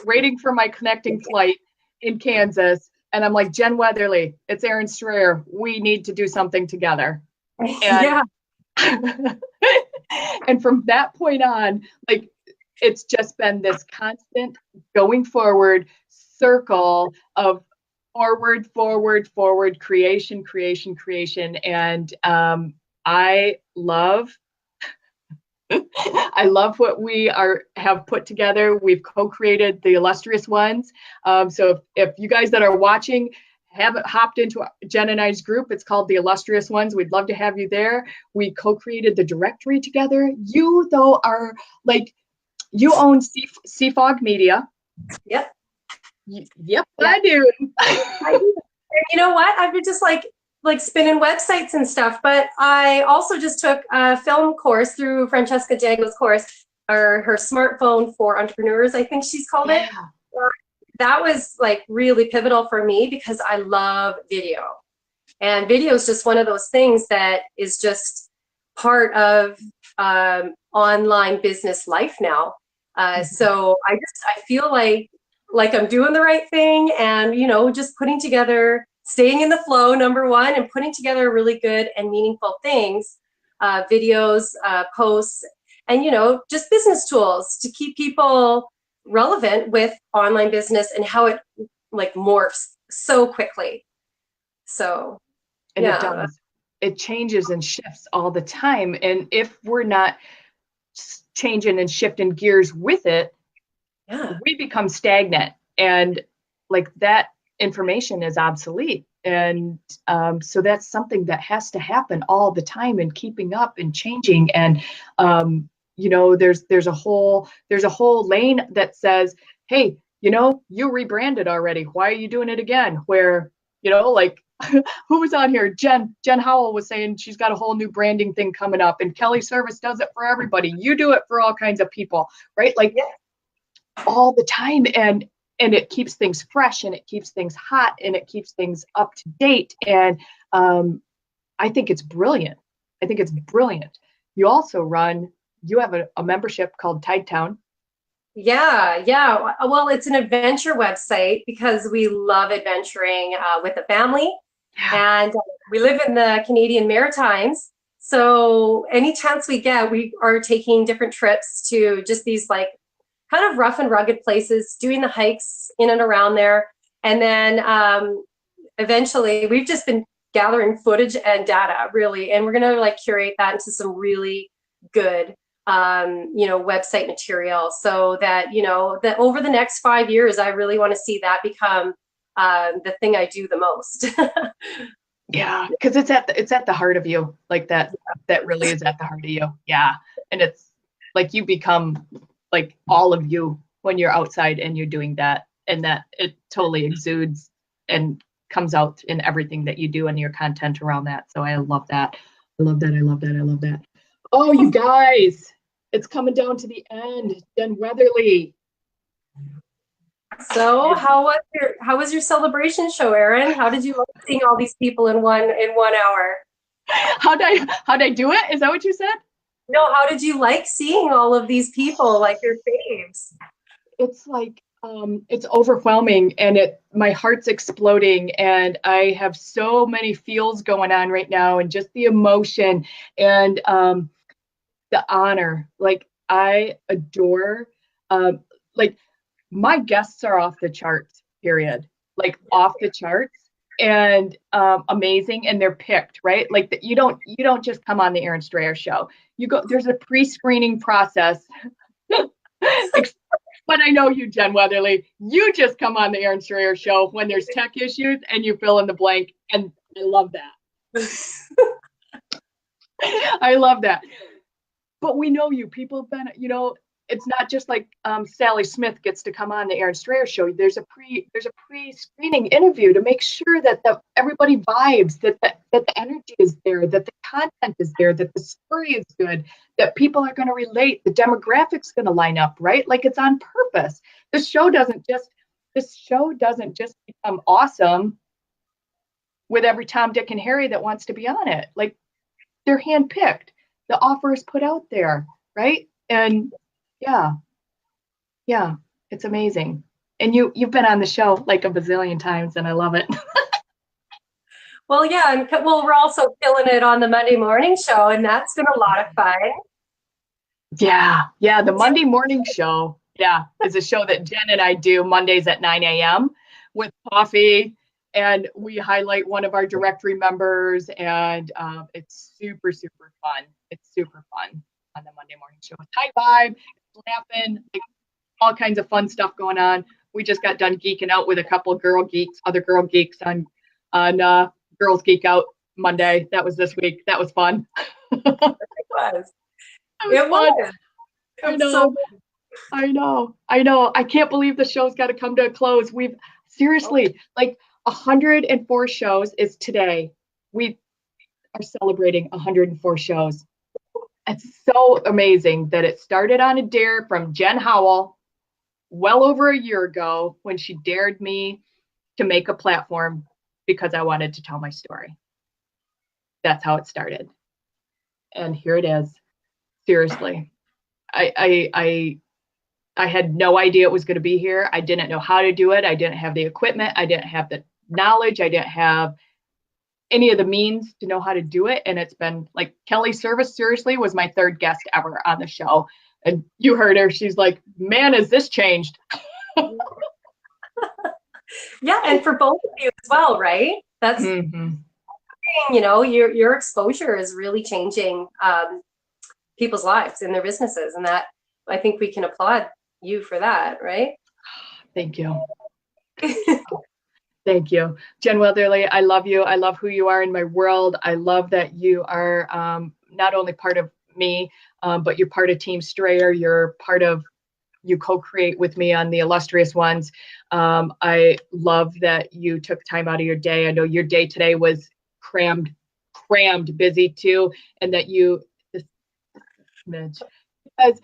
waiting for my connecting flight in Kansas. And I'm like, Jen Weatherly, it's Erin Strayer. We need to do something together. And, yeah. And from that point on, like, it's just been this constant going forward circle of forward, creation. And I love what we have put together. We've co-created the Illustrious Ones. So if you guys that are watching haven't hopped into Jen and I's group, it's called the Illustrious Ones. We'd love to have you there. We co-created the directory together. You though are like, you own CFOG Media. Yep. Yep, I do. I do. you know what? I've been just like spinning websites and stuff, but I also just took a film course through Francesca Diego's course, or her smartphone for entrepreneurs, I think she's called it. That was like really pivotal for me because I love video. And video is just one of those things that is just part of online business life now. So I feel like I'm doing the right thing, and, you know, just putting together, staying in the flow, number one, and putting together really good and meaningful things, videos, posts, and, you know, just business tools to keep people relevant with online business and how it like morphs so quickly. So, and yeah. it does. It changes and shifts all the time. And if we're not changing and shifting gears with it, we become stagnant, and like that information is obsolete. And so that's something that has to happen all the time, and keeping up and changing. And you know, there's a whole lane that says, hey, you know, you rebranded already, why are you doing it again? Where, you know, like who was on here? Jen Howell was saying she's got a whole new branding thing coming up, and Kelly Service does it for everybody. You do it for all kinds of people, right? Like all the time. And it keeps things fresh, and it keeps things hot, and it keeps things up to date. And I think it's brilliant. You also you have a membership called Tidetown. Yeah. Well, it's an adventure website because we love adventuring with the family. And we live in the Canadian Maritimes. So any chance we get, we are taking different trips to just these like kind of rough and rugged places, doing the hikes in and around there. And then eventually we've just been gathering footage and data, really. And we're going to like curate that into some really good you know, website material, so that, you know, that over the next 5 years, I really want to see that become the thing I do the most. Yeah, because it's at the heart of you, like that really is at the heart of you. Yeah, and it's like you become like all of you when you're outside and you're doing that, and that it totally exudes and comes out in everything that you do and your content around that. So I love that. I love that. Oh, you guys, it's coming down to the end. Jen Weatherly. So how was your celebration show, Erin? How did you like seeing all these people in 1 hour? How'd I do it? Is that what you said? No, how did you like seeing all of these people, like your faves? It's like it's overwhelming, and my heart's exploding, and I have so many feels going on right now, and just the emotion and the honor. Like I adore like my guests are off the charts, period. Like off the charts, and amazing, and they're picked, right? Like you don't just come on the Erin Strayer Show. You go, there's a pre-screening process. But I know you, Jen Weatherly, you just come on the Erin Strayer Show when there's tech issues and you fill in the blank, and I love that. I love that. But we know you. People have been, you know, it's not just like Sally Smith gets to come on the Erin Strayer Show. There's a pre-screening interview to make sure that everybody vibes, that the energy is there, that the content is there, that the story is good, that people are going to relate, the demographic's going to line up, right? Like it's on purpose. This show doesn't just become awesome with every Tom, Dick, and Harry that wants to be on it. Like they're handpicked. The offer is put out there, right? And yeah, it's amazing. And you've been on the show like a bazillion times, and I love it. Well, yeah, and we're also killing it on the Monday morning show, and that's been a lot of fun. Yeah, the Monday morning show, is a show that Jen and I do Mondays at 9 a.m. with coffee, and we highlight one of our directory members, and it's super, super fun. It's super fun on the Monday morning show. It's high vibe, it's laughing, like all kinds of fun stuff going on. We just got done geeking out with a couple of other girl geeks on Girls Geek Out Monday. That was this week. That was fun. It was. It was. I know. I can't believe the show's got to come to a close. We've seriously, like 104 shows is today. We are celebrating 104 shows. It's so amazing that it started on a dare from Jen Howell well over a year ago when she dared me to make a platform because I wanted to tell my story. That's how it started. And here it is. Seriously. I had no idea it was going to be here. I didn't know how to do it. I didn't have the equipment. I didn't have the knowledge. I didn't have any of the means to know how to do it. And it's been like Kelly Service, seriously, was my third guest ever on the show. And you heard her. She's like, man, has this changed? Yeah, and for both of you as well, right? That's, you know, your exposure is really changing people's lives and their businesses. And that, I think we can applaud you for that, right? Thank you. Thank you. Jen Welderly, I love you. I love who you are in my world. I love that you are not only part of me, but you're part of Team Strayer. You're part of, you co-create with me on the Illustrious Ones. I love that you took time out of your day. I know your day today was crammed busy too. And that you, because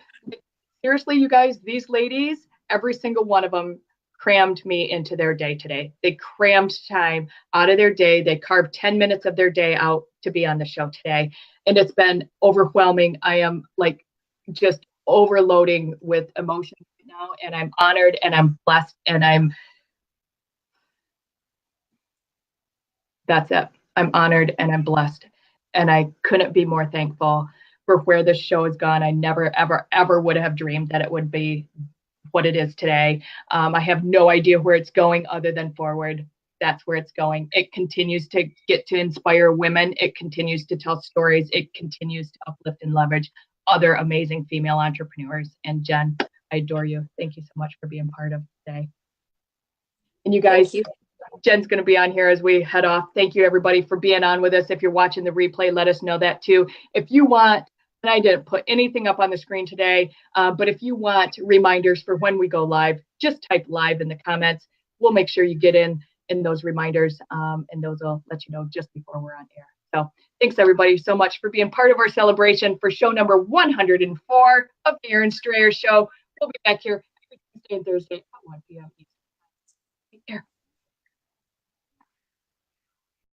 seriously, you guys, these ladies, every single one of them crammed me into their day today. They crammed time out of their day. They carved 10 minutes of their day out to be on the show today. And it's been overwhelming. I am like just overloading with emotion right now. And I'm honored and I'm blessed and that's it. I'm honored and I'm blessed. And I couldn't be more thankful for where this show has gone. I never, ever, ever would have dreamed that it would be what it is today. I have no idea where it's going other than forward. That's where it's going. It continues to get to inspire women. It continues to tell stories. It continues to uplift and leverage other amazing female entrepreneurs. And Jen, I adore you. Thank you so much for being part of today. And you guys, Jen's going to be on here as we head off. Thank you, everybody, for being on with us. If you're watching the replay, let us know that too. If you want, and I didn't put anything up on the screen today, but if you want reminders for when we go live, just type live in the comments. We'll make sure you get in those reminders, and those will let you know just before we're on air. So thanks, everybody, so much for being part of our celebration for show number 104 of the Erin Strayer Show. We'll be back here every Tuesday and Thursday at 1 p.m. Eastern.